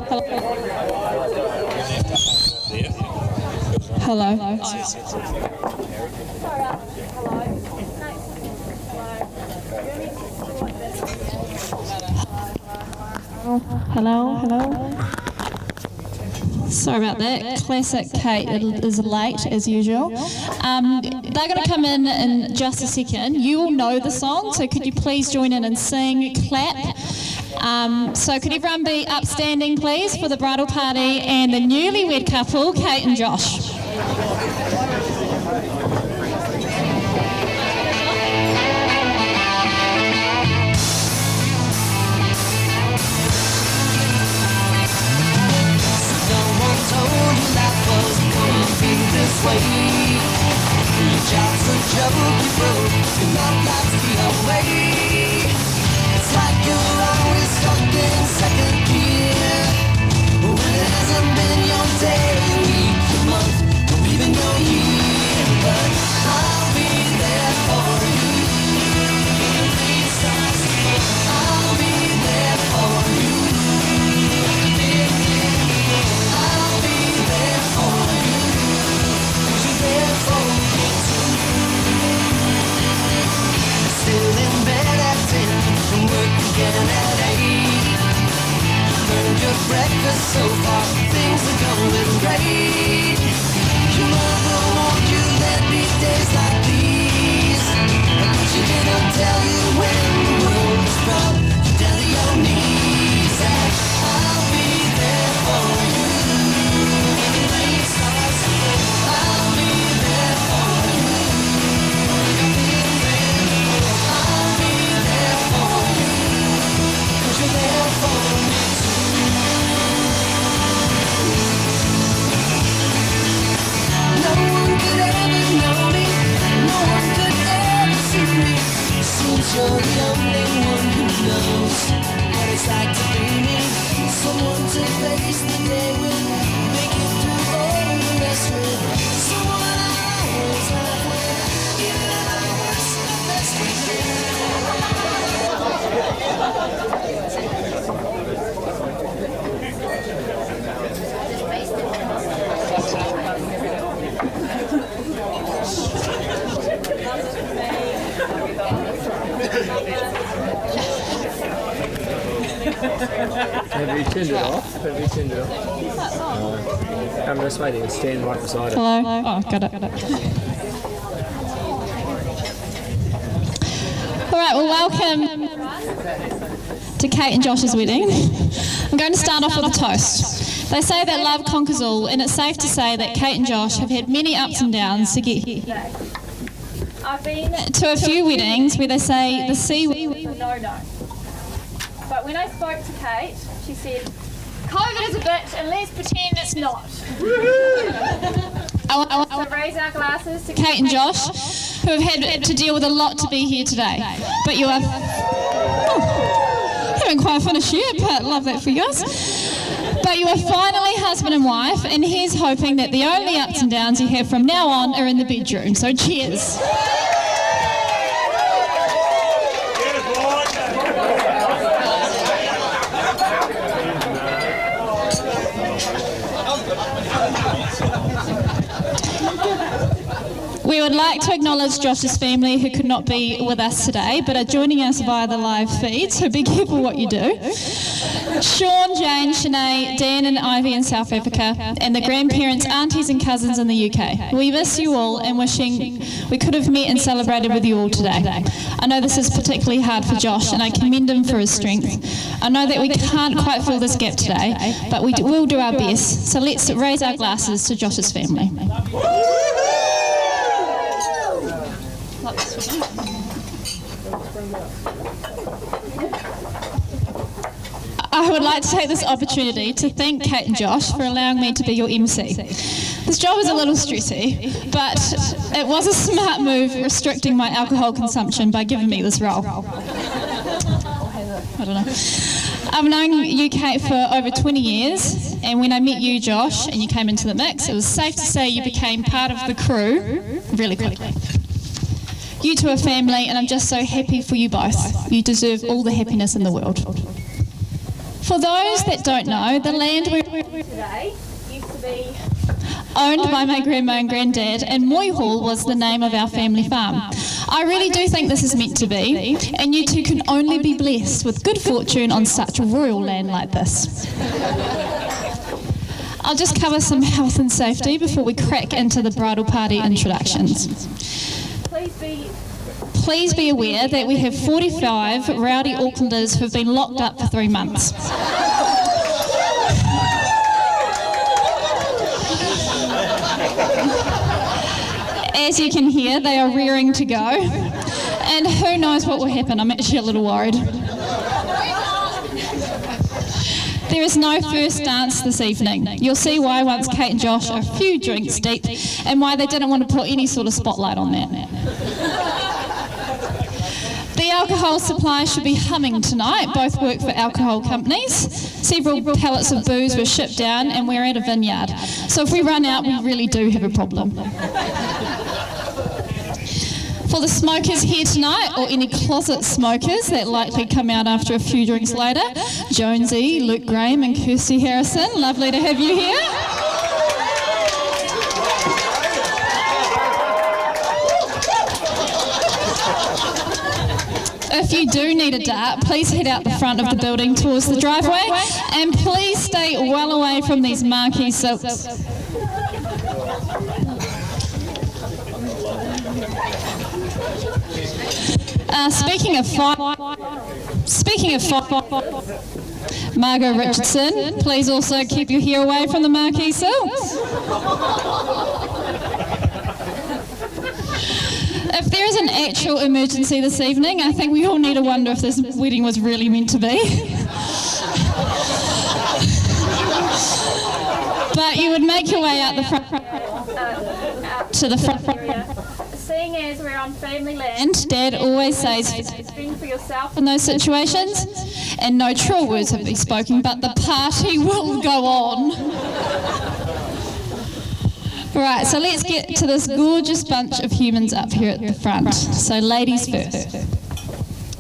Hello. Hello. Sorry about that. Classic Kate is late as usual. They're going to come in just a second. You all know the song, so could you please join in and sing, clap. So could everyone be upstanding, please, for the bridal party and the newlywed couple, Kate and Josh. Your job's a joke you broke, and not life's the way. It's like you're always stuck in second gear, when it hasn't been your day, your week, your month, or even your year. But I'll be there for you. I'll be there for you. I'll be there for you. There for me too. Still in bed at 10 and work again at 8. Earned your breakfast so far, things are going great. Your mother warned you there'd be days like these, but she didn't tell you when the world was brought you down to your knees. And I'll be there for you. I'll be there for you. I'll be there for you. 'Cause you're there for me too. No one could ever know me. No one could ever see me. Seems you're the only one who knows what it's like to be me. Someone to face the day with, make it through all the mess with. Someone I always laugh with, even at our worst, the best we Have you turned it off? I'm just waiting to stand right beside it. Hello. Oh, got it. All right, well, welcome to Kate and Josh's wedding. I'm going to start off with a toast. They say that love conquers all, and it's safe to say that Kate and Josh have had many ups and downs to get here. I've been to a few weddings where they say the C word no. But when I spoke to Kate, she said, COVID is a bitch and let's pretend it's not. I want to raise our glasses to Kate and Josh, who have had to deal with a lot to be here today. But you are... haven't quite finished yet, but love that for you guys. But you are finally husband and wife, and here's hoping that the only ups and downs you have from now on are in the bedroom. So cheers. We would like to acknowledge Josh's family who could not be with us today but are joining us via the live feed, so be careful what you do. Sean, Jane, Shanae, Dan and Ivy in South Africa, and the grandparents, aunties and cousins in the UK. We miss you all and wishing we could have met and celebrated with you all today. I know this is particularly hard for Josh and I commend him for his strength. I know that we can't quite fill this gap today, but we will do our best. So let's raise our glasses to Josh's family. I would like to take this opportunity to thank Kate and Josh for allowing me to be your MC. This job is a little stressy, but it was a smart move restricting my alcohol consumption by giving me this role. I don't know. I've known you, Kate, for over 20 years, and when I met you, Josh, and you came into the mix, it was safe to say you became part of the crew really quickly. You two are family, and I'm just so happy for you both. You deserve all the happiness in the world. For those that don't know, the land we're today used to be owned by my grandma and granddad, and Moy Hall was the name of our family farm. I really do think this is meant to be, and you two can only be blessed with good fortune on such royal land like this. I'll just cover some health and safety before we crack into the bridal party introductions. Please be aware that we have 45 rowdy Aucklanders who have been locked up for 3 months. As you can hear, they are rearing to go, and who knows what will happen. I'm actually a little worried. There is no first dance this evening. You'll see why once Kate and Josh are a few drinks deep, and why they didn't want to put any sort of spotlight on that. The alcohol supply should be humming tonight. Both work for alcohol companies. Several pallets of booze were shipped down, and we're at a vineyard. So if we run out, we really do have a problem. For the smokers here tonight, or any closet smokers that likely come out after a few drinks later, Jonesy, Luke Graham and Kirsty Harrison, lovely to have you here. If you do need a dart, please head out the front of the building towards the driveway, and please stay well away from these marquee silks. Speaking of fire, Margot Richardson, please also keep your hair away from the marquee silks. If there is an actual emergency this evening, I think we all need to wonder if this wedding was really meant to be. But you would make your way out the front to the front area. Seeing as we're on family land, Dad always says, fend for yourself in those situations, and no truer words have been spoken, but the party will go on. Right, so let's get to this gorgeous bunch of humans up here at the front. So ladies first.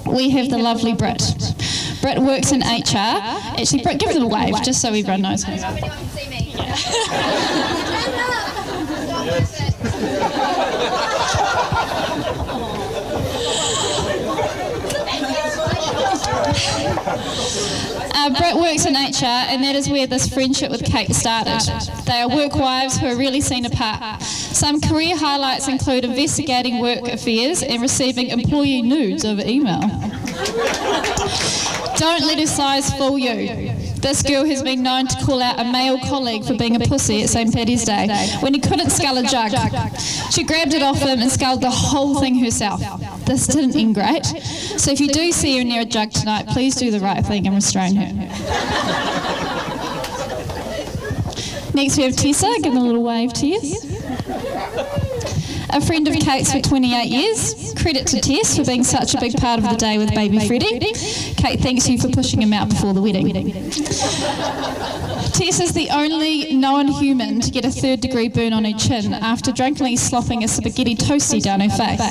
We have the lovely Britt. Britt works in HR. Actually, Britt, give them a wave, just so everyone knows. I don't know if anyone can see me. Britt works in HR, and that is where this friendship with Kate started. They are work wives who are really seen apart. Some career highlights include investigating work affairs and receiving employee nudes over email. Don't let her size fool you. This girl has been known to call out a male colleague for being a pussy at St. Paddy's Day when he couldn't scull a jug. She grabbed it off him and sculled the whole thing herself. This didn't end great. So if you do see her near a jug tonight, please do the right thing and restrain her. Next we have Tessa. Give them a little wave, Tess. A friend of Kate's for 28 years. Credit to Tess for being such a big part of the day with baby Freddie. Kate thanks you for pushing him out before the wedding. Tess is the only known human to get a 3rd-degree burn on her chin after drunkenly slopping a spaghetti toastie down her face.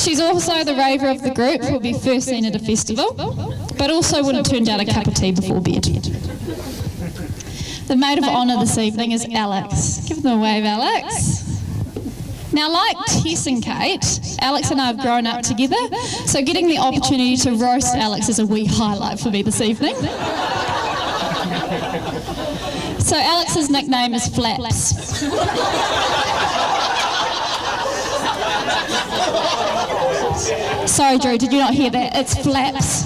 She's also the raver of the group who will be first seen at a festival, but also would have turned down a cup of tea before bed. The maid of honour this evening is Alex. Give them a wave, Alex. Now, like Tess and Kate, Alex and I have grown up together, so getting the opportunity to roast Alex is a wee highlight for me this evening. So Alex's nickname is Flaps. Sorry, Drew, did you not hear that? It's Flaps.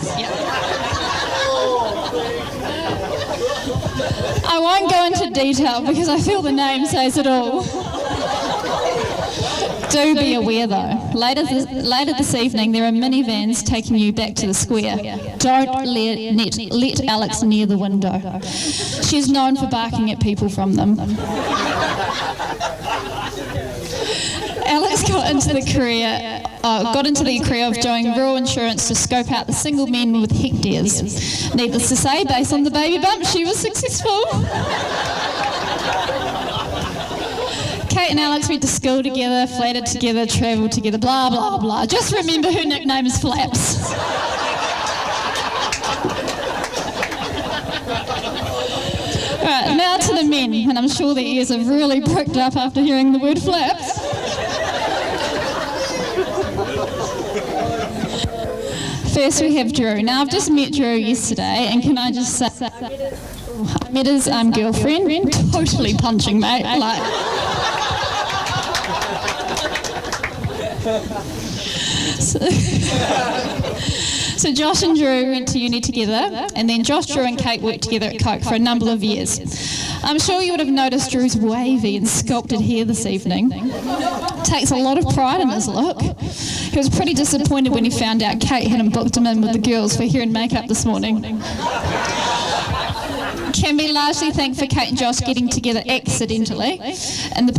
I won't go into detail because I feel the name says it all. Do be aware though, later this evening there are minivans taking you back to the square. Don't let Alex near the window. She's known for barking at people from them. Alex got into the career of doing rural insurance to scope out the single men with hectares. Needless to say, based on the baby bump, she was successful. Kate and Alex went to school together, flatted together, travelled together, blah, blah, blah. Just remember her nickname is Flaps. Right, now to the men, and I'm sure their ears have really pricked up after hearing the word flaps. First we have Drew. Now I've just met Drew yesterday, and can I just say, I met his girlfriend, totally punching, mate. Like, so Josh and Drew went to uni together, and then Josh, Drew and Kate worked together at Coke for a number of years. I'm sure you would have noticed Drew's wavy and sculpted hair this evening. Takes a lot of pride in his look. He was pretty disappointed when he found out Kate hadn't booked him in with the girls for hair and makeup this morning. Can be largely thanked for Kate and Josh getting together accidentally in the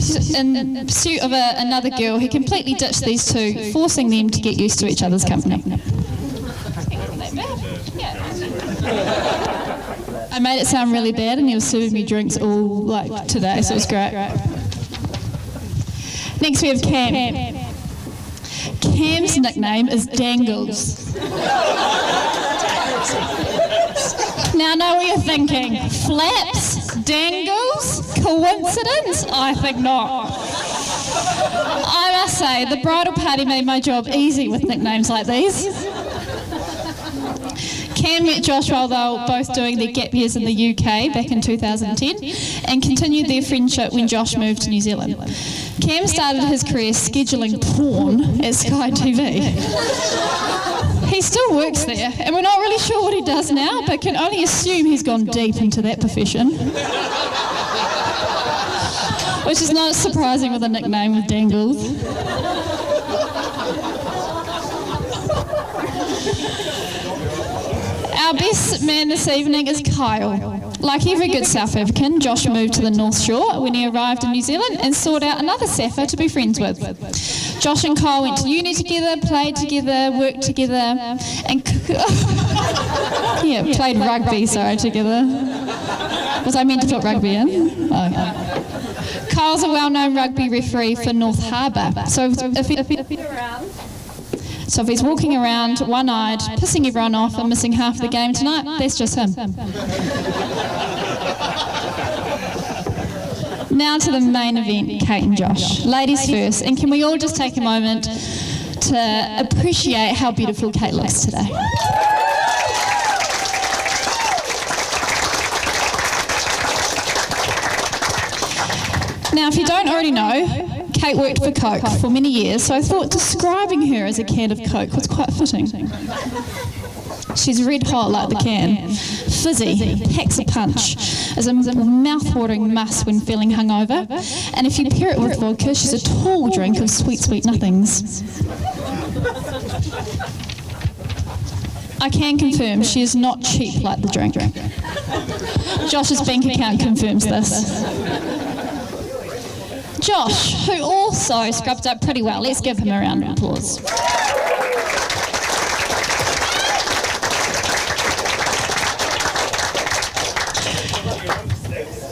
pursuit of another girl who completely ditched these two, forcing them to get used to each other's company. I made it sound really bad, and he was serving me drinks all like today, so it was great. Next we have Cam. Cam's nickname is Dangles. Now I know what you're thinking. Flaps? Dangles? Coincidence? I think not. I must say, the bridal party made my job easy with nicknames like these. Cam met Josh while they were both doing their gap years in the UK back in 2010 and continued their friendship when Josh moved to New Zealand. Cam started his career scheduling porn at Sky TV. He still works there, and we're not really sure what he does now, but can only assume he's gone deep into that profession. Which is not surprising with a nickname with Dangles. Our best man this evening is Kyle. Like every good South African, Josh moved to the North Shore when he arrived in New Zealand and sought out another Safa to be friends with. Josh and Kyle went to uni together, played together, worked together, and played rugby, together. Was I meant to put rugby in? Oh, yeah. Kyle's a well-known rugby referee for North Harbour, so if he's walking around one-eyed, pissing everyone off and missing half the game tonight, that's just him. Now to the main event, Kate and Josh. Ladies first, and can we all just take a moment to appreciate how beautiful Kate looks today? Now, if you don't already know, Kate worked for Coke for many years, so I thought describing her as a can of Coke was quite fitting. She's red hot like the can, fizzy, packs a punch, is a mouth-watering muss when feeling hungover, and if you pair it with vodka, she's a tall drink of sweet, sweet nothings. I can confirm she is not cheap like the drink. Josh's bank account confirms this. Josh, who also scrubbed up pretty well. Let's give him a round of applause.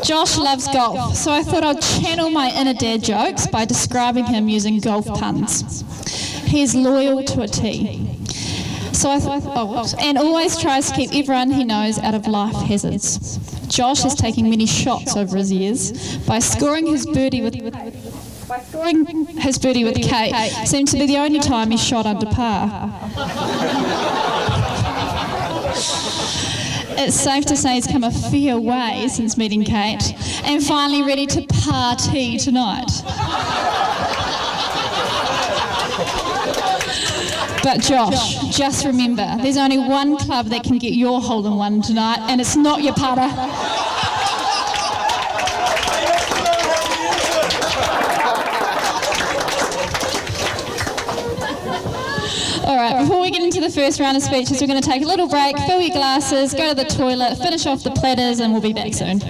Josh loves golf, so I thought I'd channel my inner dad jokes by describing him using golf puns. He is loyal to a T. So and always tries to keep everyone he knows out of life hazards. Josh has taken many shots over his years by scoring his birdie with Kate. Seemed to be the only time he shot under par. It's safe to say he's come a fair way since meeting Kate and finally ready to party tonight. But Josh, just remember, there's only one club that can get your hole-in-one tonight, and it's not your putter. All right, before we get into the first round of speeches, we're going to take a little break, fill your glasses, go to the toilet, finish off the platters, and we'll be back soon.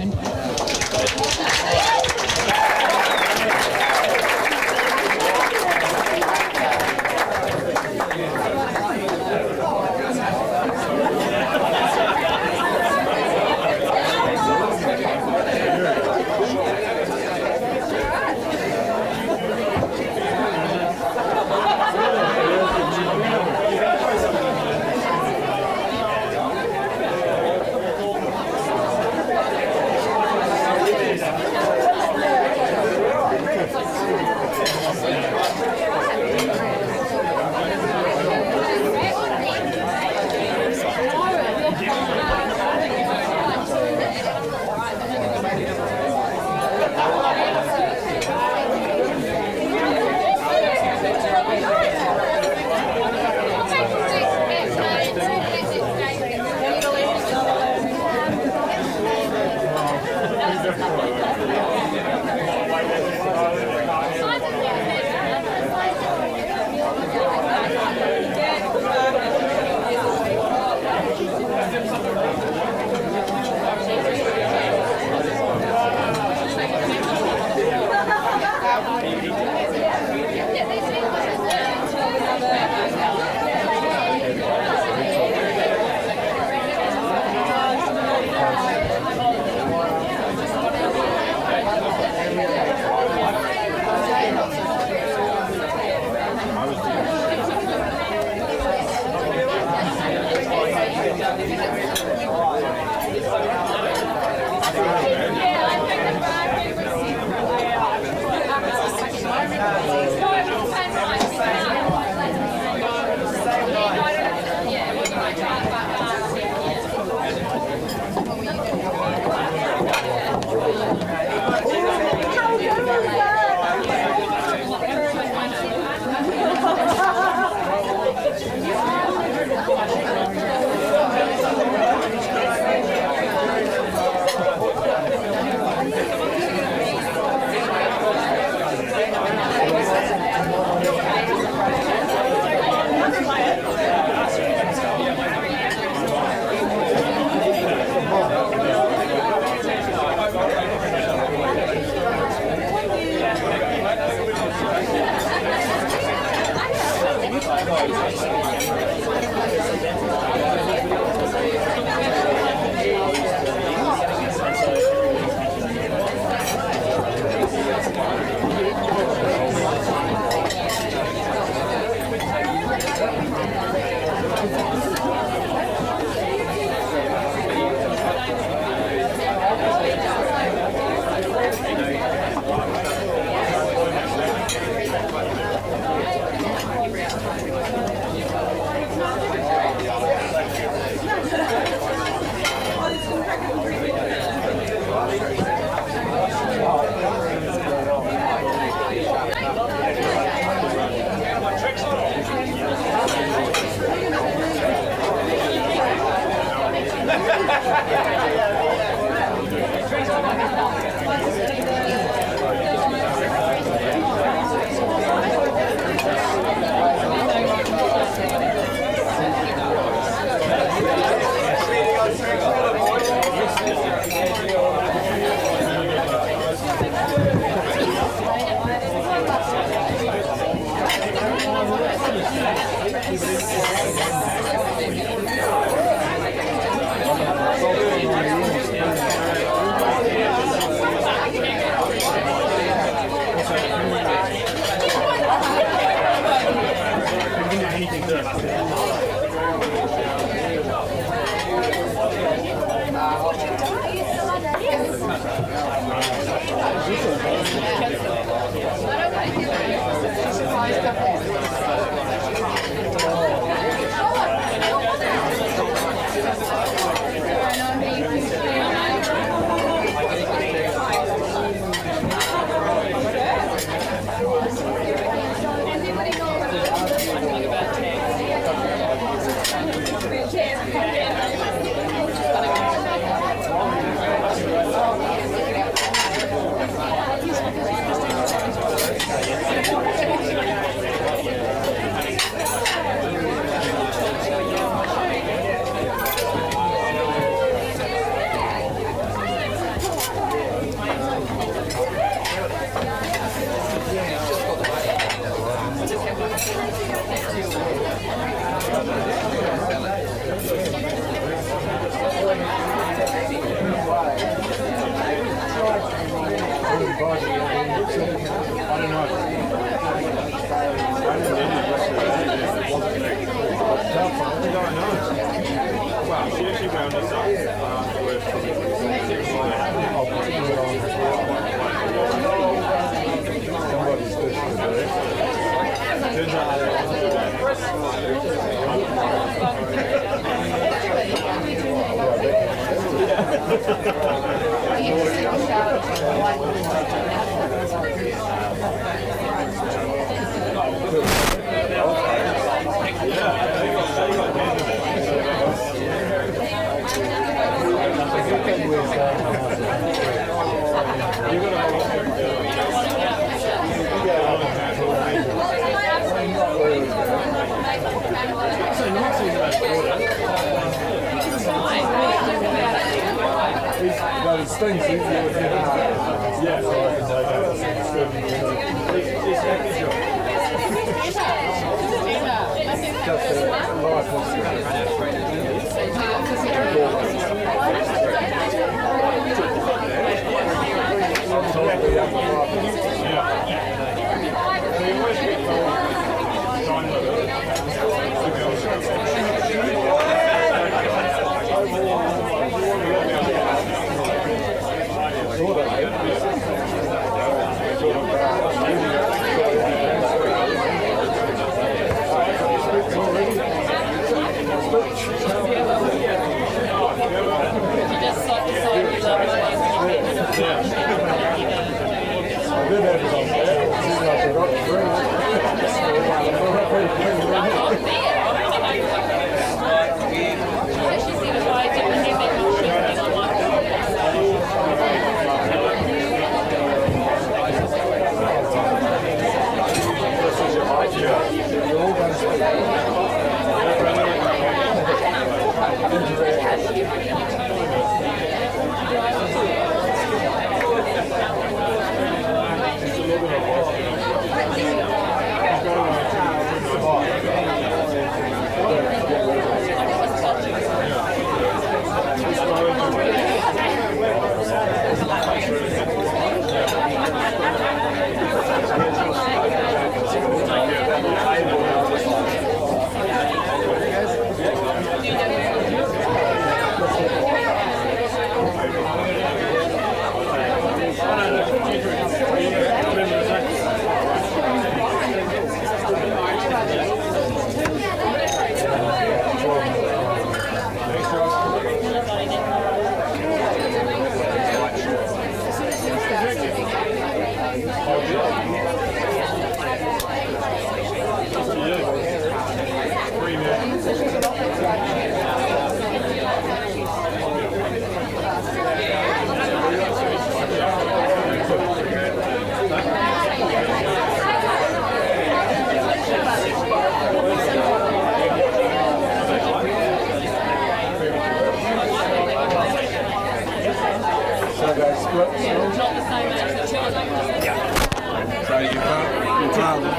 So you've got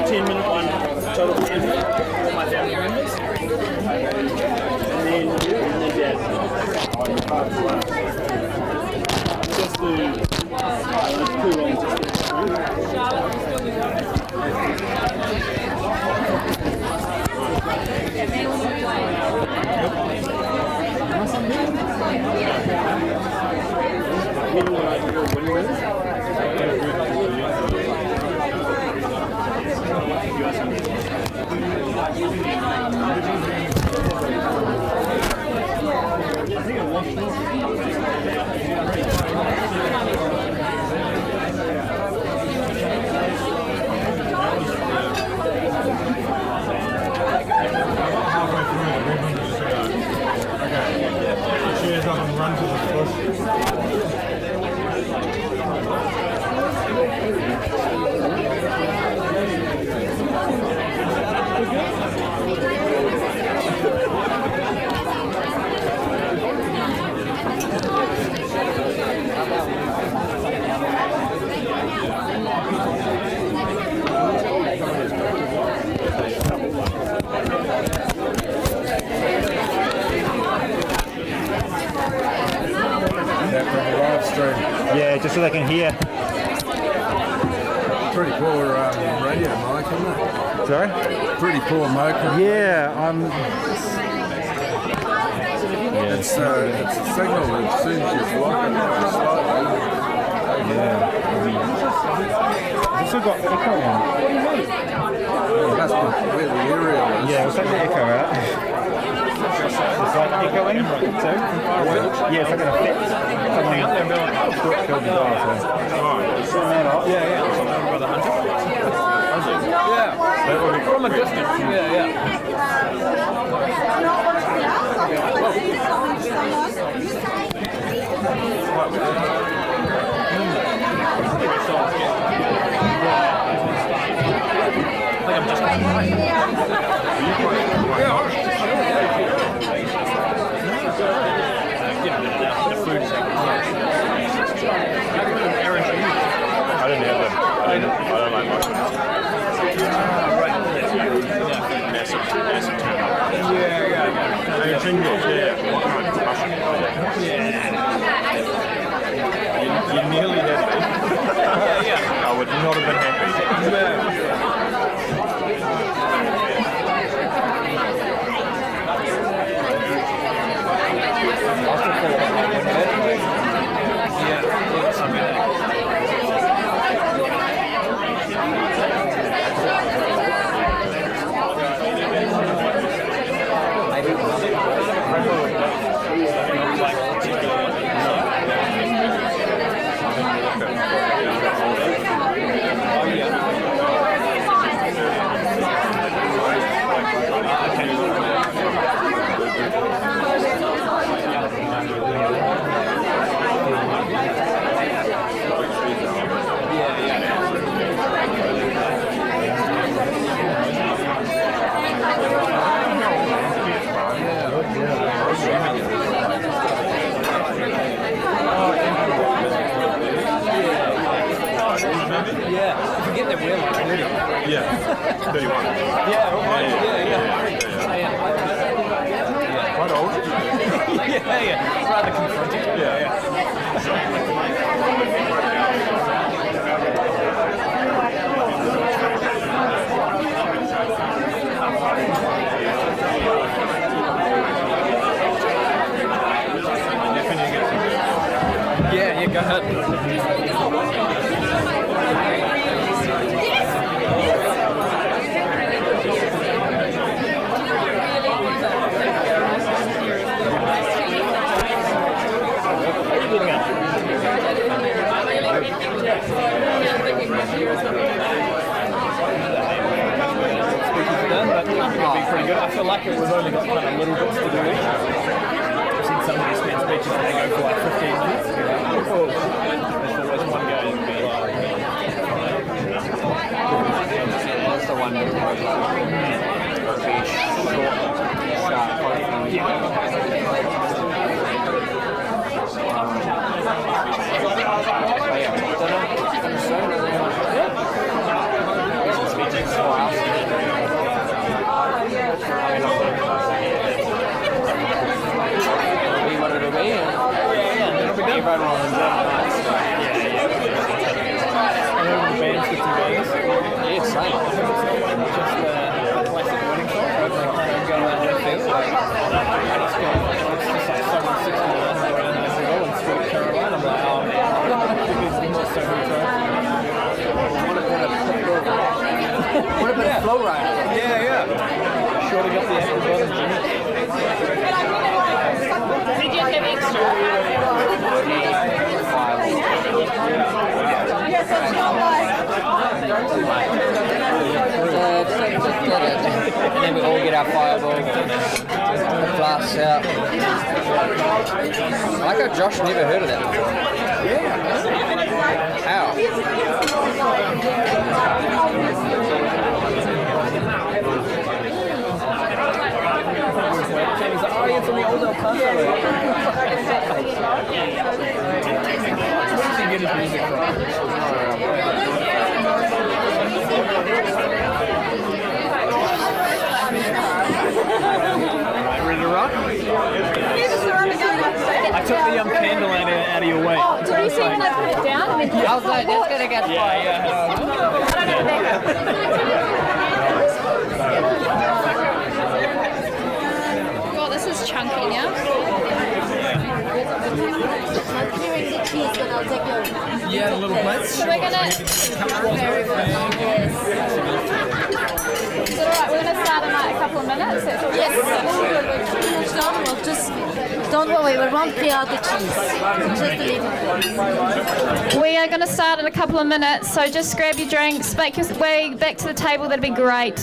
10-minute one, total 10 minutes, all my family members. And then Dad. Just the too long just Cheers up and run to the bush. Yeah, just so they can hear. Pretty poor radio mic, isn't it? Sorry? Pretty poor mic. Yeah, It's a signal as soon as you block it slightly. It's also got echo on. That's where the area is. Yeah, we'll take the echo out. It's like echoing too. Yeah, it's like an effect. Something built the bar, so. Turn that off. Yeah. From a distance. Massive turn up. Yeah. And it's English, what kind of Russian? You nearly had me. I would not have been happy. Yeah, 31. Yeah. Quite old. yeah. Rather confronting. Yeah. Yeah, go ahead. Pretty good. I feel like we've only got kind of little bits to do each. I've seen some of these men's speeches and they go for like 15 minutes. There's always one guy who can be like... That's the one that's short, sharp, What about a flow rider? Yeah. Shorting up the ankle bottom. Did you have extra? And then we all get our fireball, flasks out. I like how Josh never heard of that before. How? He's like, oh, yeah, from the old El Paso. Where does he get his music from? Ready to rock? I took the candle out of your way. Did you see when I put it down? I was like, that's gonna get God, this is chunky now. Yeah, the little plates. So we're gonna. Is it alright? We're gonna start in like a couple of minutes. Yes, we'll just don't worry, we won't clear out the cheese. Just a little. We are going to start in a couple of minutes, so just grab your drinks, make your way back to the table. That'd be great.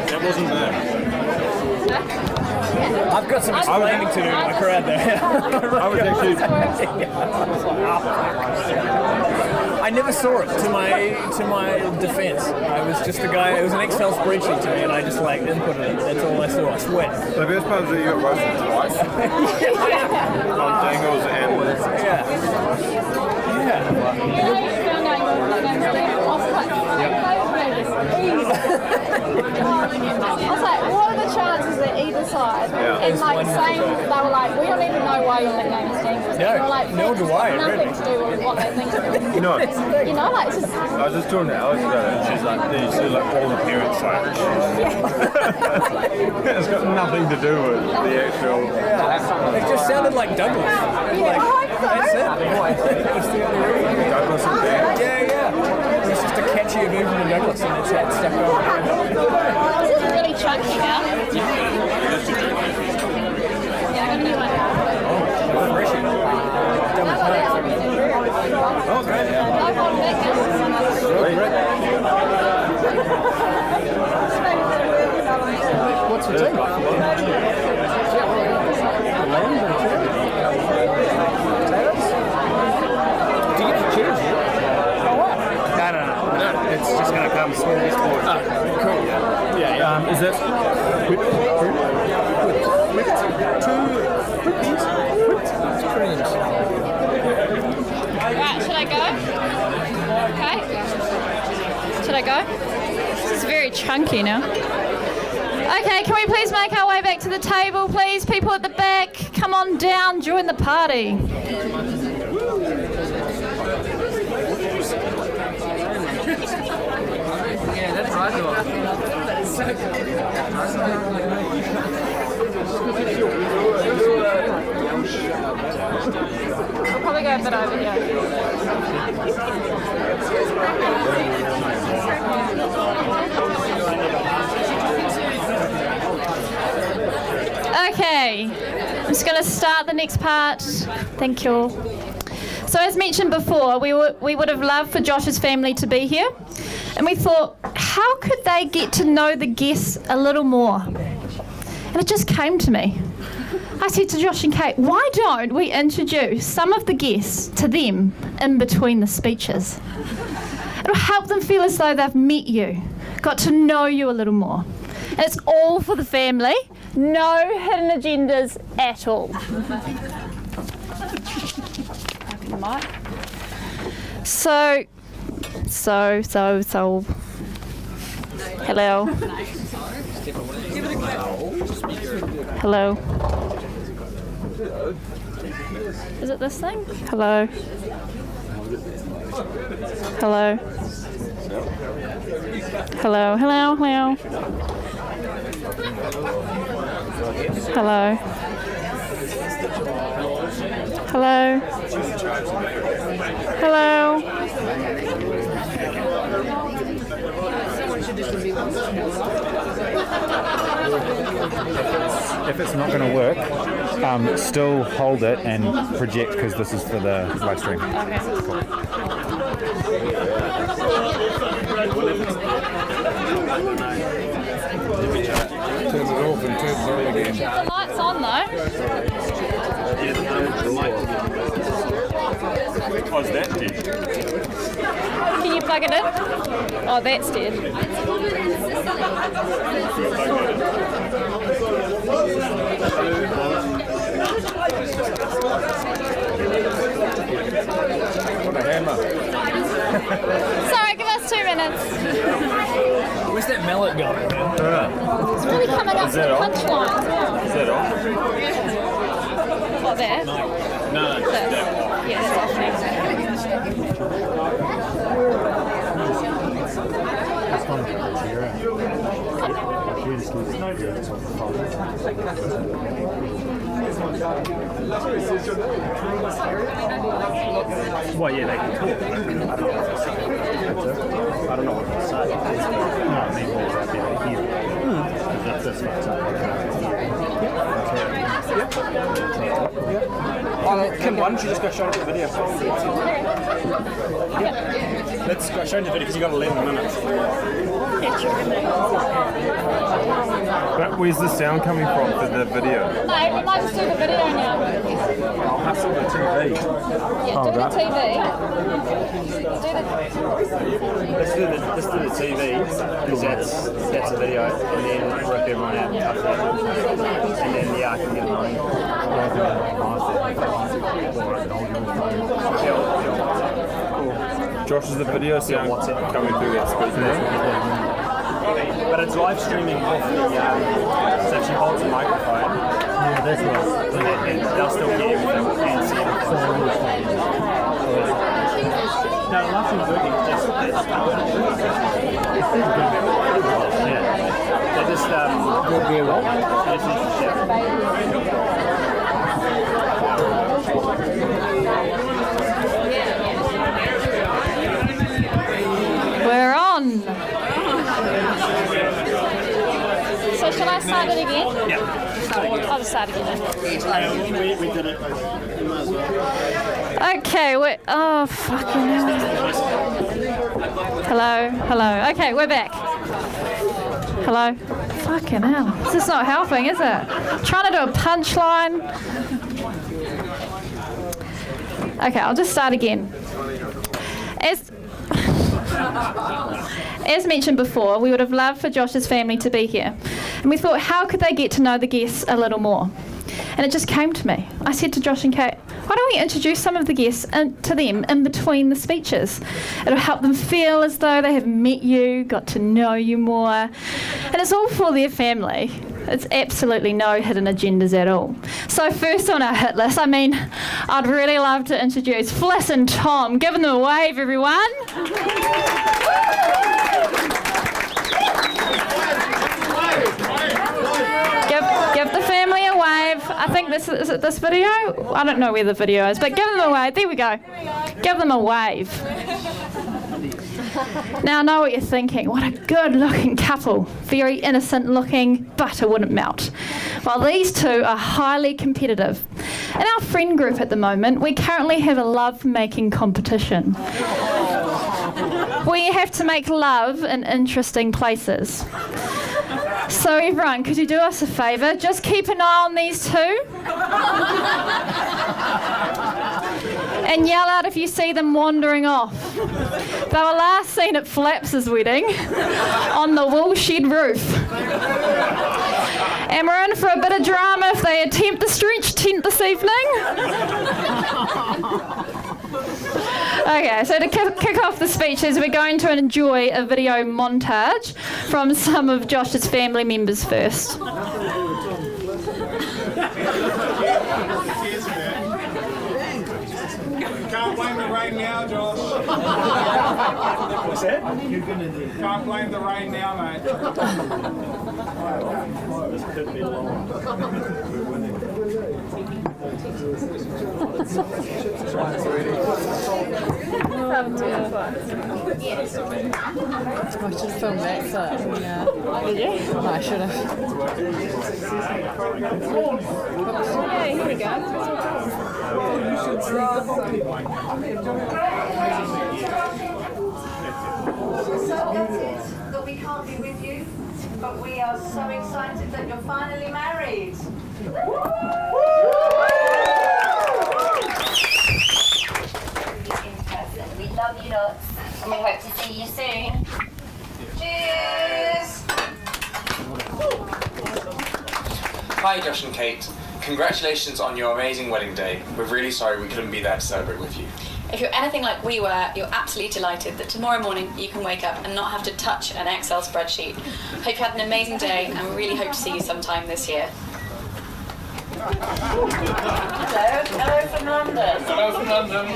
That wasn't bad. I've got some explaining to do to my crowd there. I was actually... I never saw it. To my defence, I was just a guy. It was an Excel spreadsheet to me, and I just like inputted it. That's all I saw. I swear. The best part is that you got roasted twice. On Dangles and I was like, what are the chances that either side? And like saying, they were like, we don't even know why your nickname is Dangles. No, They were like, nor do I, nothing really. to do with what they think of it. No. You know, like it's just. I was just talking to Alex about it, and she's like, "Do you see like all the parents like?" It's got nothing to do with the actual. It just sounded like Douglas. Yeah, I hope so. That's it. That's the only reason. Douglas and Dan. Yeah. It's just a catchier version of Douglas, and it's had stuff going. This is really chunky now. What's the team? Do you get to choose? No. It's just going to come small. Cool. Yeah. Is it whipped cream? Right, should I go? Okay. Should I go? This is very chunky now. Okay, can we please make our way back to the table, please? People at the back, come on down, join the party. Yeah, that's right. We'll probably go a bit over here. Okay, I'm just going to start the next part. Thank you. So as mentioned before, we would have loved for Josh's family to be here. And we thought, how could they get to know the guests a little more? And it just came to me. I said to Josh and Kate, why don't we introduce some of the guests to them in between the speeches? It'll help them feel as though they've met you, got to know you a little more. And it's all for the family. No hidden agendas at all. Open the mic. So. Hello. Hello. Is it this thing? Hello. Hello. Hello. Hello. Hello. Hello. Hello. Hello. If it's not going to work, still hold it and project because this is for the live stream. Turns it off and turns it on again. The light's on though. Oh, is that dead? Can you plug it in? Oh, that's dead. What a hammer. Sorry, give us 2 minutes. Where's that mallet going, man? It's really coming up to the on? punchline. Is that on? What, there? No. Yeah, that's off next. Well, yeah, they can talk. I don't know what to say. No, I mean, we'll right there here. That's this much up. Kim, why don't you just go show it the video? Let's go show the video because you got 11 minutes. But where's the sound coming from for the video? No, we might just do the video now. I'll hustle the TV. TV. Yeah, Oh, do the right. TV. Let's do the TV, because that's a video, and then rip everyone out after that. And then, yeah, I can get it running. Josh, is the video sound coming through that speaker? But it's live streaming off the, so she holds a microphone. Yeah, that's right. And they'll still get everything and see everything. No, nothing's working, just yeah. They just We're on. So shall I start it again? Yeah. I'll just start again. We did it. Okay, we're... Oh, fucking hell. Hello. Okay, we're back. Hello. Fucking hell. This is not helping, is it? Trying to do a punchline. Okay, I'll just start again. As mentioned before, we would have loved for Josh's family to be here. And we thought, how could they get to know the guests a little more? And it just came to me. I said to Josh and Kate, why don't we introduce some of the guests to them in between the speeches? It'll help them feel as though they have met you, got to know you more. And it's all for their family. It's absolutely no hidden agendas at all. So first on our hit list, I'd really love to introduce Fliss and Tom. Give them a wave, everyone. Give the family a wave. I think is it this video? I don't know where the video is, but give them a wave. There we go. Give them a wave. Now I know what you're thinking. What a good looking couple. Very innocent looking, butter wouldn't melt. Well, these two are highly competitive. In our friend group at the moment, we currently have a love making competition. We have to make love in interesting places. So everyone, could you do us a favour? Just keep an eye on these two. And yell out if you see them wandering off. They were last seen at Flaps' wedding on the woolshed roof. And we're in for a bit of drama if they attempt the stretch tent this evening. Okay, so to kick off the speeches, we're going to enjoy a video montage from some of Josh's family members first. Can't blame the rain now, Josh. What's that? Can't blame the rain now, mate. This could be long. I should have filmed that, so yeah. Did you? No, I should have. Yeah, here we go. That we can't be with you, but we are so excited that you're finally married. We love you lots, and we hope to see you soon. Cheers! Hi Josh and Kate. Congratulations on your amazing wedding day. We're really sorry we couldn't be there to celebrate with you. If you're anything like we were, you're absolutely delighted that tomorrow morning you can wake up and not have to touch an Excel spreadsheet. Hope you had an amazing day and we really hope to see you sometime this year. Hello from London. Hello from London.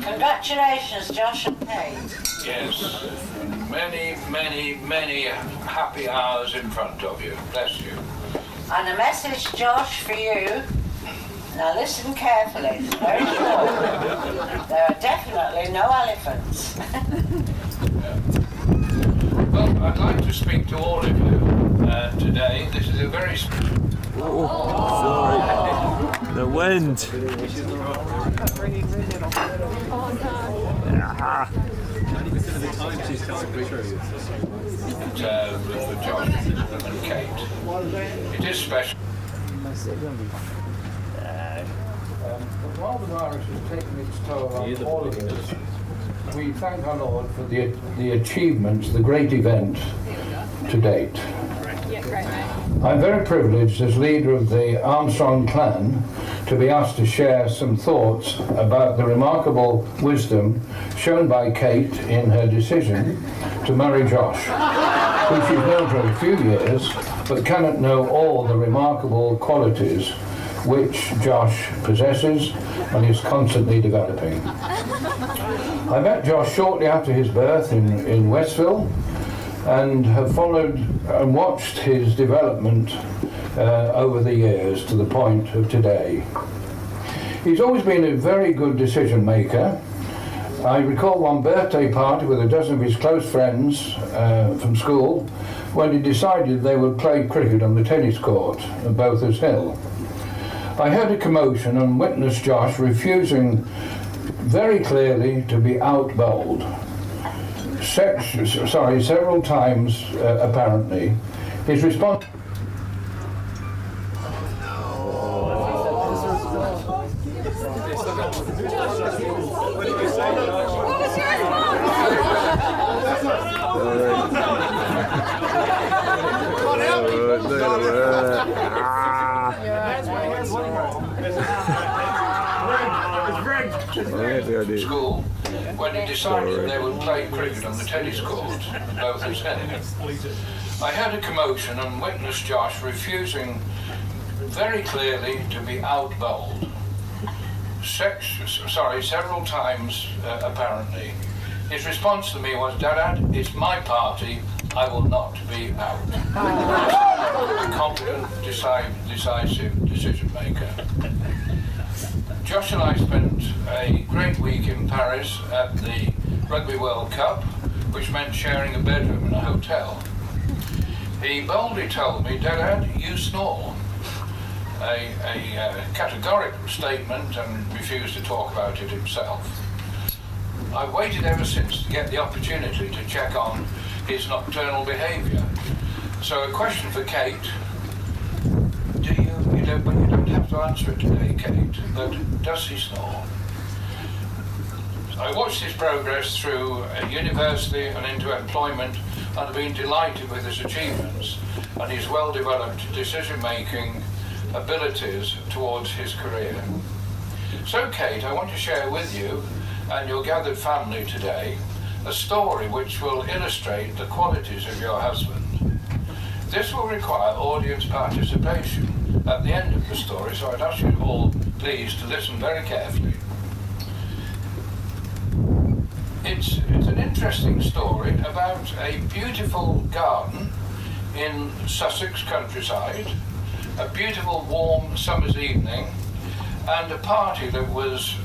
Congratulations, Josh and Kate. Yes. Many, many, many happy hours in front of you. Bless you. And a message, Josh, for you. Now listen carefully, it's very short. There are definitely no elephants. Well, I'd like to speak to all of you today. This is a very... Sorry. The wind. For John and Kate. It is special. coronavirus has taken its toll on all of us. We thank our Lord for the achievements, the great event to date. I'm very privileged as leader of the Armstrong clan to be asked to share some thoughts about the remarkable wisdom shown by Kate in her decision to marry Josh, who she's known for a few years, but cannot know all the remarkable qualities which Josh possesses and is constantly developing. I met Josh shortly after his birth in Westville and have followed and watched his development over the years to the point of today. He's always been a very good decision maker. I recall one birthday party with a dozen of his close friends from school when he decided they would play cricket on the tennis court at Bothers Hill. I heard a commotion and witnessed Josh refusing very clearly to be out-bowled. Several times apparently. His response... School, when he decided they would play cricket on the tennis court at Bothers Hill. I heard a commotion and witnessed Josh refusing very clearly to be out-bowled. Several times apparently. His response to me was, "Dad, it's my party, I will not be out." A competent, decisive decision maker. Josh and I spent a great week in Paris at the Rugby World Cup, which meant sharing a bedroom in a hotel. He boldly told me, "Dad, you snore." A categorical statement, and refused to talk about it himself. I've waited ever since to get the opportunity to check on his nocturnal behaviour. So a question for Kate. You don't have to answer it today, Kate, but does he snore? I watched his progress through university and into employment and have been delighted with his achievements and his well-developed decision-making abilities towards his career. So, Kate, I want to share with you and your gathered family today a story which will illustrate the qualities of your husband. This will require audience participation at the end of the story, so I'd ask you all please to listen very carefully. It's an interesting story about a beautiful garden in Sussex countryside, a beautiful warm summer's evening, and a party that was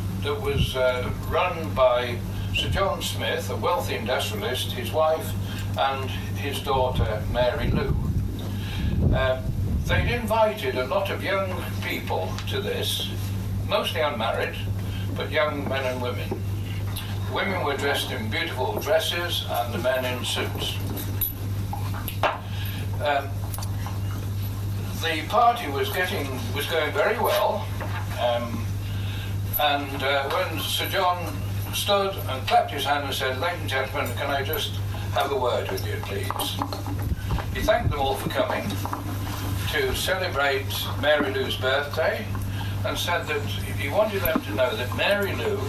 run by Sir John Smith, a wealthy industrialist, his wife, and his daughter Mary Lou. They'd invited a lot of young people to this, mostly unmarried, but young men and women. The women were dressed in beautiful dresses and the men in suits. The party was going very well, and when Sir John stood and clapped his hand and said, "Ladies and gentlemen, can I just have a word with you, please?" He thanked them all for coming to celebrate Mary Lou's birthday and said that he wanted them to know that Mary Lou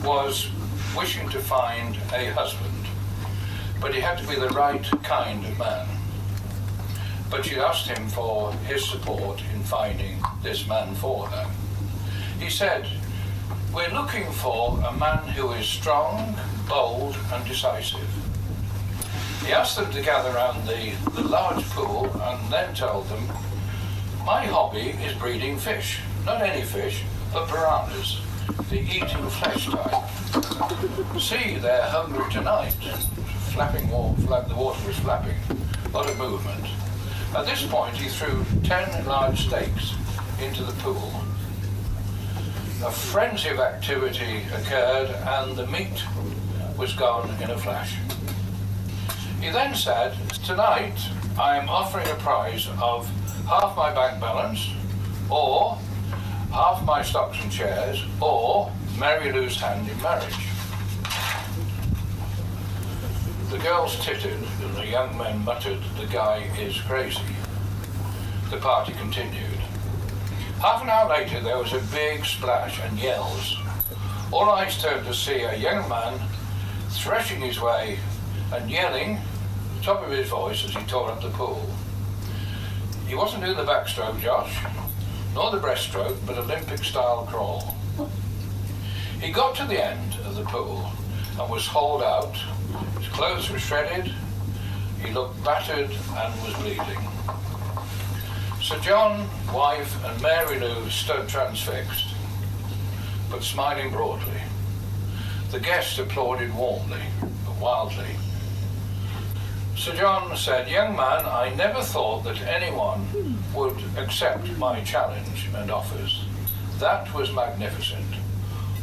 was wishing to find a husband, but he had to be the right kind of man. But she asked him for his support in finding this man for her. He said, "We're looking for a man who is strong, bold and decisive." He asked them to gather around the large pool and then told them, "My hobby is breeding fish, not any fish, but piranhas, the eating flesh type. See, they're hungry tonight." Flapping water, the water was flapping, a lot of movement. At this point he threw 10 large stakes into the pool. A frenzy of activity occurred and the meat was gone in a flash. He then said, "Tonight I am offering a prize of half my bank balance or half my stocks and shares, or Mary Lou's hand in marriage. The girls tittered and the young men muttered, "The guy is crazy." The party continued. Half an hour later there was a big splash and yells. All eyes turned to see a young man threshing his way and yelling at the top of his voice as he tore up the pool. He wasn't doing the backstroke, Josh, nor the breaststroke, but Olympic-style crawl. He got to the end of the pool and was hauled out. His clothes were shredded, he looked battered and was bleeding. Sir John, wife and Mary Lou stood transfixed, but smiling broadly. The guests applauded warmly, but wildly. Sir John said, "Young man, I never thought that anyone would accept my challenge and offers. That was magnificent.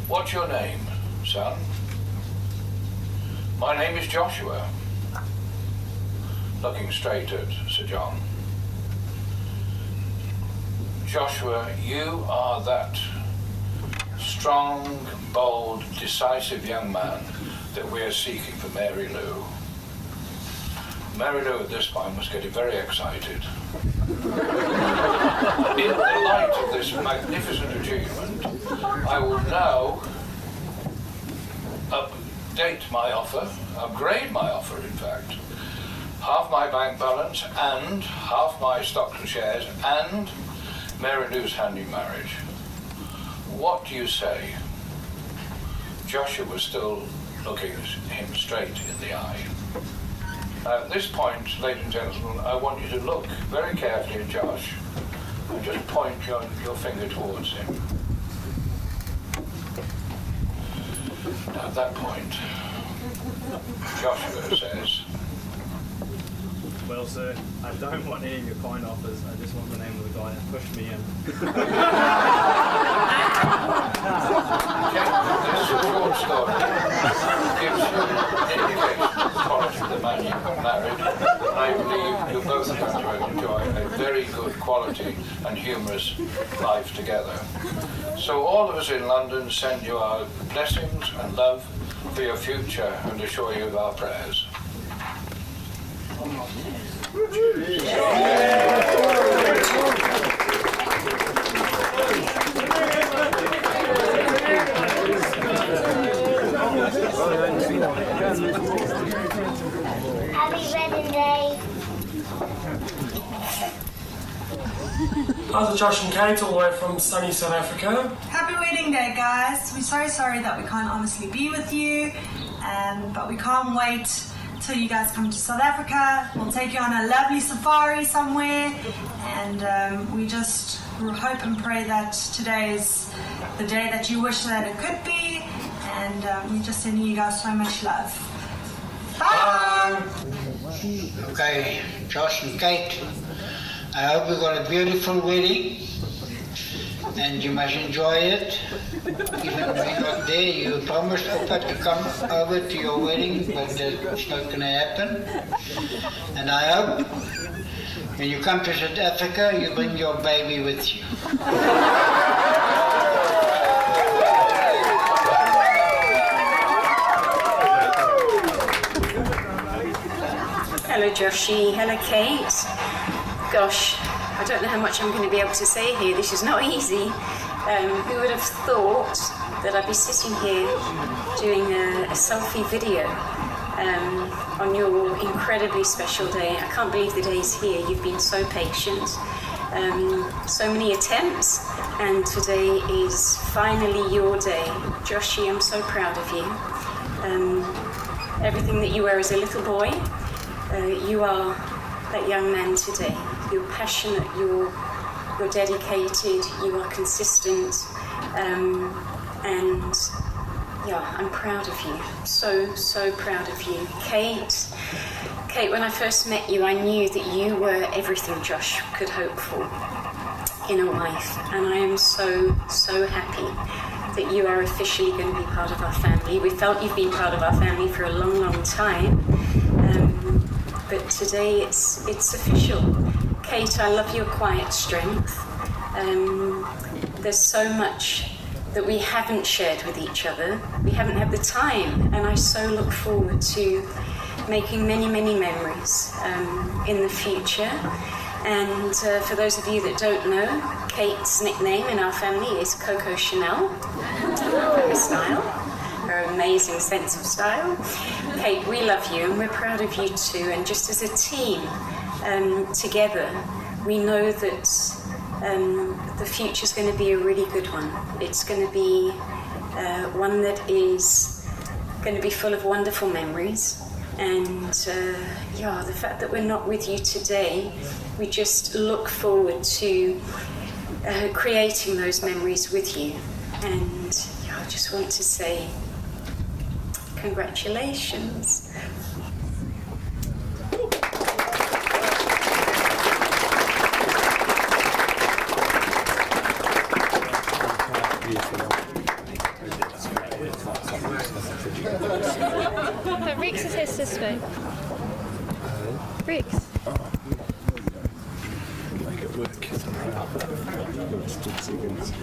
What's your name, son?" "My name is Joshua," looking straight at Sir John. "Joshua, you are that strong, bold, decisive young man that we are seeking for Mary Lou." Mary Lou at this point was getting very excited. In the light of this magnificent achievement, I will now upgrade my offer, in fact. Half my bank balance and half my stocks and shares and Mary Lou's hand in marriage. What do you say? Joshua was still looking him straight in the eye. At this point, ladies and gentlemen, I want you to look very carefully at Josh and just point your finger towards him. At that point, Joshua says, "Well, sir, I don't want any of your kind offers. I just want the name of the guy that pushed me in." This short story gives you an indication of the quality of the man you married. I believe you're both going to enjoy a very good quality and humorous life together. So all of us in London send you our blessings and love for your future and assure you of our prayers. Happy wedding day. Hi, Josh and Kate, all the way from sunny South Africa. Happy wedding day, guys. We're so sorry that we can't obviously be with you, but we can't wait till you guys come to South Africa. We'll take you on a lovely safari somewhere, and we just hope and pray that today is the day that you wish that it could be, and we just send you guys so much love. Bye! Okay, Josh and Kate, I hope you got a beautiful wedding and you must enjoy it. Even if you're not there, you promised Opa to come over to your wedding, but it's not going to happen. And I hope when you come to South Africa, you bring your baby with you. Hello Joshie, hello Kate. Gosh, I don't know how much I'm going to be able to say here. This is not easy. Who would have thought that I'd be sitting here doing a selfie video on your incredibly special day. I can't believe the day's here. You've been so patient. So many attempts, and today is finally your day. Joshie, I'm so proud of you. Everything that you were as a little boy, you are that young man today. You're passionate, you're dedicated, you are consistent, and yeah, I'm proud of you. So proud of you. Kate, when I first met you, I knew that you were everything Josh could hope for in a wife, and I am so happy that you are officially going to be part of our family. We felt you've been part of our family for a long time, but today it's official. Kate, I love your quiet strength. there's so much that we haven't shared with each other. We haven't had the time, and I so look forward to making many, many memories in the future. And for those of you that don't know, Kate's nickname in our family is Coco Chanel, her style, her amazing sense of style. Kate, we love you and we're proud of you too. And just as a team together, we know that the future's going to be a really good one. It's going to be one that is going to be full of wonderful memories. And the fact that we're not with you today, we just look forward to creating those memories with you. And I just want to say congratulations. But Rex has to speak. Rex. Make it work. 10 seconds.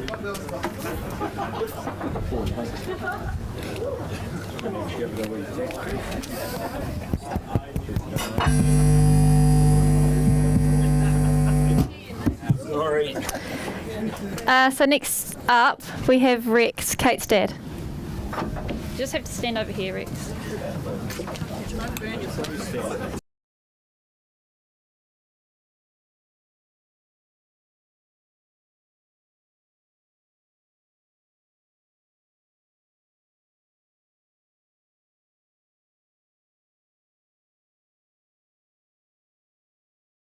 Sorry. So next up, we have Rex, Kate's dad. You just have to stand over here, Rex.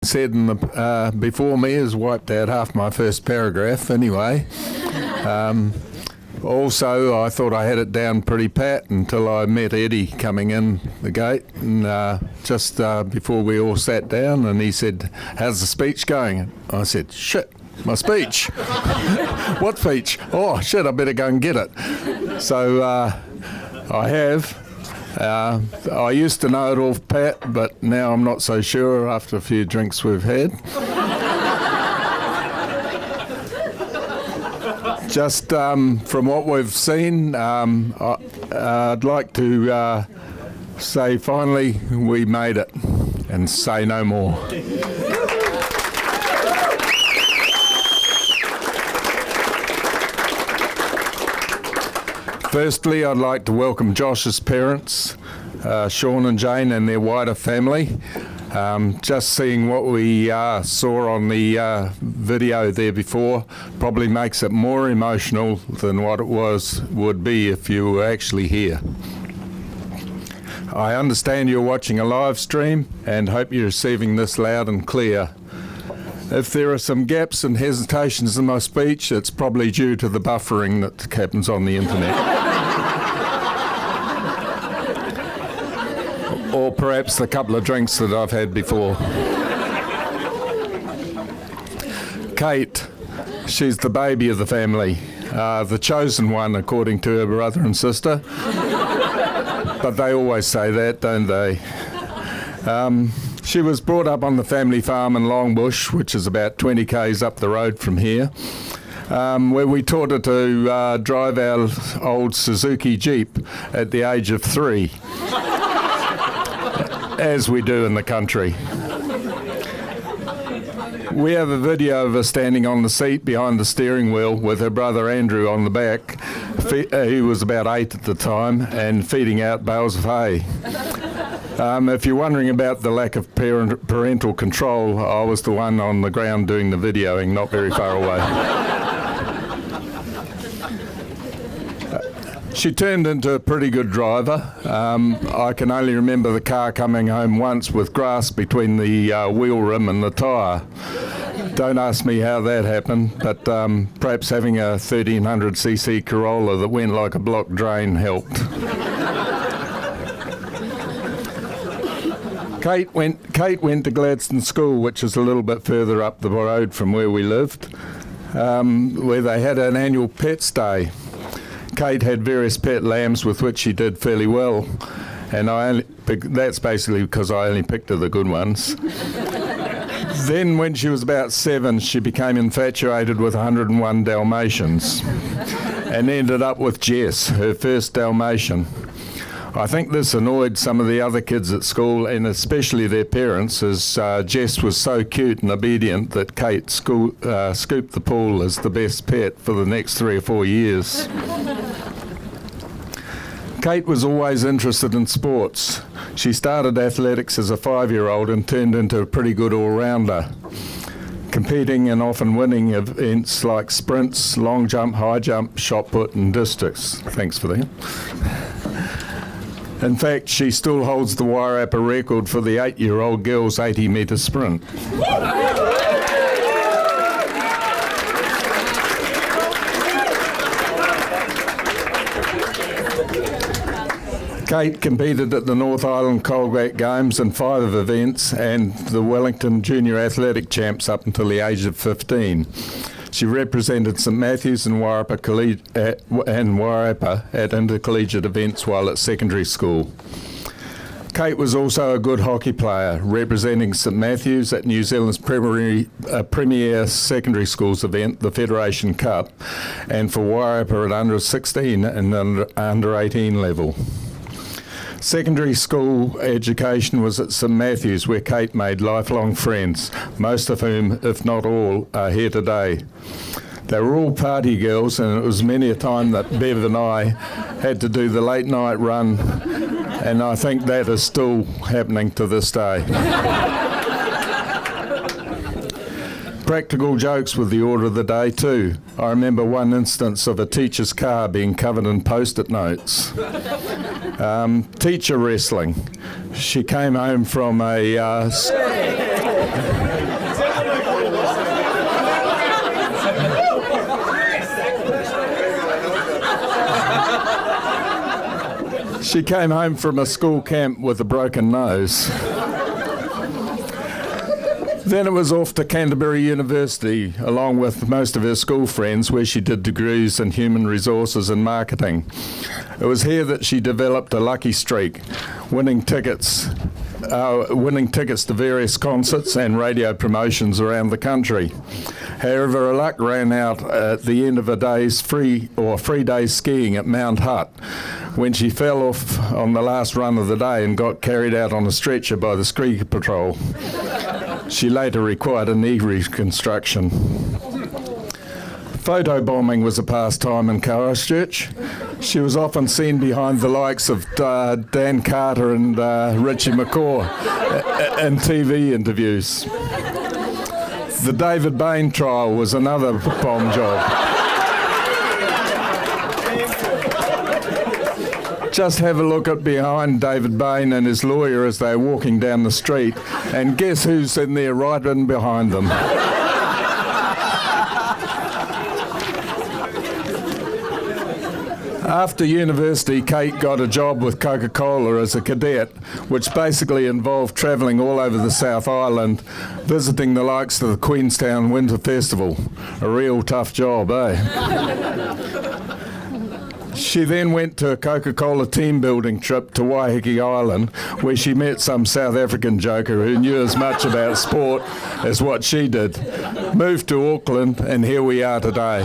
Said in the, before me has wiped out half my first paragraph anyway. Also, I thought I had it down pretty pat until I met Eddie coming in the gate, and just before we all sat down, and he said, "How's the speech going?" I said, "Shit, my speech." "What speech?" "Oh, shit, I better go and get it." So I have. I used to know it off pat, but now I'm not so sure after a few drinks we've had. Just from what we've seen, I'd like to say finally we made it, and say no more. Firstly, I'd like to welcome Josh's parents, Sean and Jane, and their wider family. Just seeing what we saw on the video there before probably makes it more emotional than what it would be if you were actually here. I understand you're watching a live stream and hope you're receiving this loud and clear. If there are some gaps and hesitations in my speech, it's probably due to the buffering that happens on the internet. Or perhaps the couple of drinks that I've had before. Kate, she's the baby of the family, the chosen one according to her brother and sister. But they always say that, don't they? She was brought up on the family farm in Longbush, which is about 20 k's up the road from here, where we taught her to drive our old Suzuki Jeep at the age of 3. As we do in the country. We have a video of her standing on the seat behind the steering wheel with her brother Andrew on the back. He was about 8 at the time, and feeding out bales of hay. If you're wondering about the lack of parental control, I was the one on the ground doing the videoing, not very far away. She turned into a pretty good driver. I can only remember the car coming home once with grass between the wheel rim and the tyre. Don't ask me how that happened, but perhaps having a 1300cc Corolla that went like a blocked drain helped. Kate went to Gladstone School, which is a little bit further up the road from where we lived, where they had an annual pets day. Kate had various pet lambs with which she did fairly well, and that's basically because I only picked her the good ones. Then, when she was about 7, she became infatuated with 101 Dalmatians and ended up with Jess, her first Dalmatian. I think this annoyed some of the other kids at school, and especially their parents, as Jess was so cute and obedient that Kate scooped the pool as the best pet for the next 3 or 4 years. Kate was always interested in sports. She started athletics as a 5-year-old and turned into a pretty good all-rounder, competing and often winning events like sprints, long jump, high jump, shot put and districts. Thanks for that. In fact, she still holds the Wairarapa record for the 8-year-old girls' 80-metre sprint. Kate competed at the North Island Colgate Games in 5 events and the Wellington Junior Athletic Champs up until the age of 15. She represented St Matthews and Wairarapa at intercollegiate events while at secondary school. Kate was also a good hockey player, representing St Matthews at New Zealand's premier secondary schools event, the Federation Cup, and for Wairarapa at under 16 and under 18 level. Secondary school education was at St Matthews, where Kate made lifelong friends, most of whom, if not all, are here today. They were all party girls, and it was many a time that Bev and I had to do the late night run, and I think that is still happening to this day. Practical jokes were the order of the day too. I remember one instance of a teacher's car being covered in post-it notes. Teacher wrestling. She came home from a she came home from a school camp with a broken nose. Then it was off to Canterbury University, along with most of her school friends, where she did degrees in human resources and marketing. It was here that she developed a lucky streak, winning tickets to various concerts and radio promotions around the country. However, her luck ran out at the end of a day's free days skiing at Mount Hutt, when she fell off on the last run of the day and got carried out on a stretcher by the ski patrol. She later required a knee reconstruction. Photobombing was a pastime in Christchurch. She was often seen behind the likes of Dan Carter and Richie McCaw in TV interviews. The David Bain trial was another bomb job. Just have a look at behind David Bain and his lawyer as they're walking down the street, and guess who's in there right in behind them? After university, Kate got a job with Coca-Cola as a cadet, which basically involved travelling all over the South Island, visiting the likes of the Queenstown Winter Festival. A real tough job, eh? She then went to a Coca-Cola team building trip to Waiheke Island, where she met some South African joker who knew as much about sport as what she did. Moved to Auckland, and here we are today.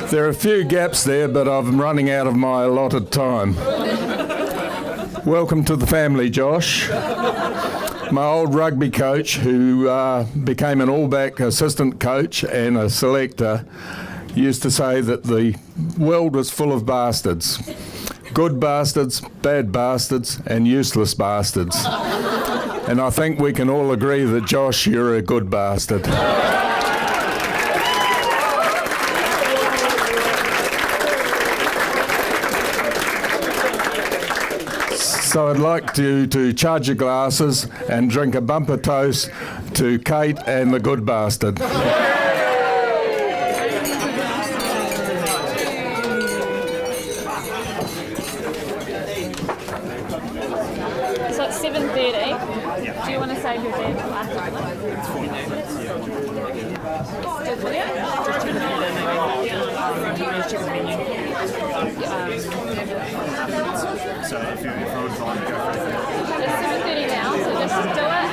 There are a few gaps there, but I'm running out of my allotted time. Welcome to the family, Josh. My old rugby coach, who became an All Black assistant coach and a selector, used to say that the world was full of bastards. Good bastards, bad bastards, and useless bastards. And I think we can all agree that, Josh, you're a good bastard. So I'd like you to charge your glasses and drink a bumper toast to Kate and the good bastard. So it's 7:30. Do you want to save your day till after? whichever menu. So if you're on time, go for it. It's 7:30 now, so just do it.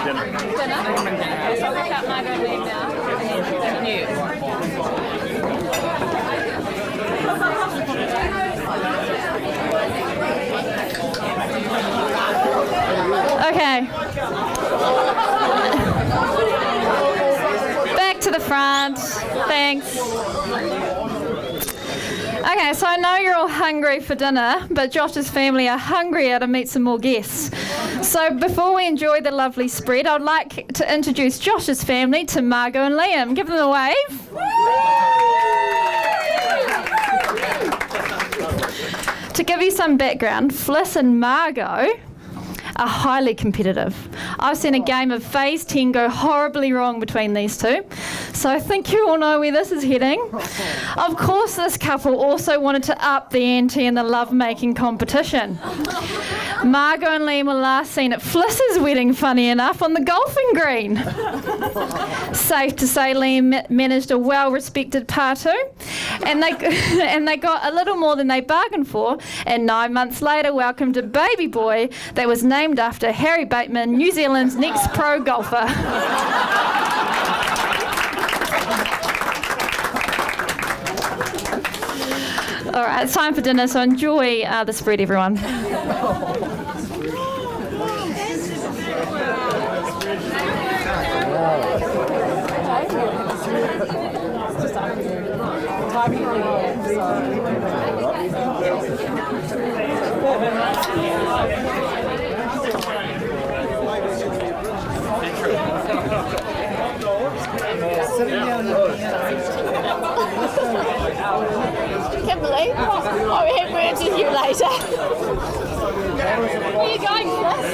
Dinner. Okay, so I'll pick up Margot and leave now. Okay. Back to the front. Thanks. Okay, so I know you're all hungry for dinner, but Josh's family are hungrier to meet some more guests. So before we enjoy the lovely spread, I'd like to introduce Josh's family to Margot and Liam. Give them a wave. To give you some background, Fliss and Margot are highly competitive. I've seen a game of Phase 10 go horribly wrong between these two, so I think you all know where this is heading. Of course, this couple also wanted to up the ante in the love-making competition. Margot and Liam were last seen at Fliss's wedding, funny enough, on the golfing green. Safe to say Liam managed a well-respected partout, and they got a little more than they bargained for, and 9 months later welcomed a baby boy that was named after Harry Bateman, New Zealand's next pro golfer. All right, it's time for dinner, so enjoy the spread, everyone. Can't believe I will have words with you later. Where are you going, Chris?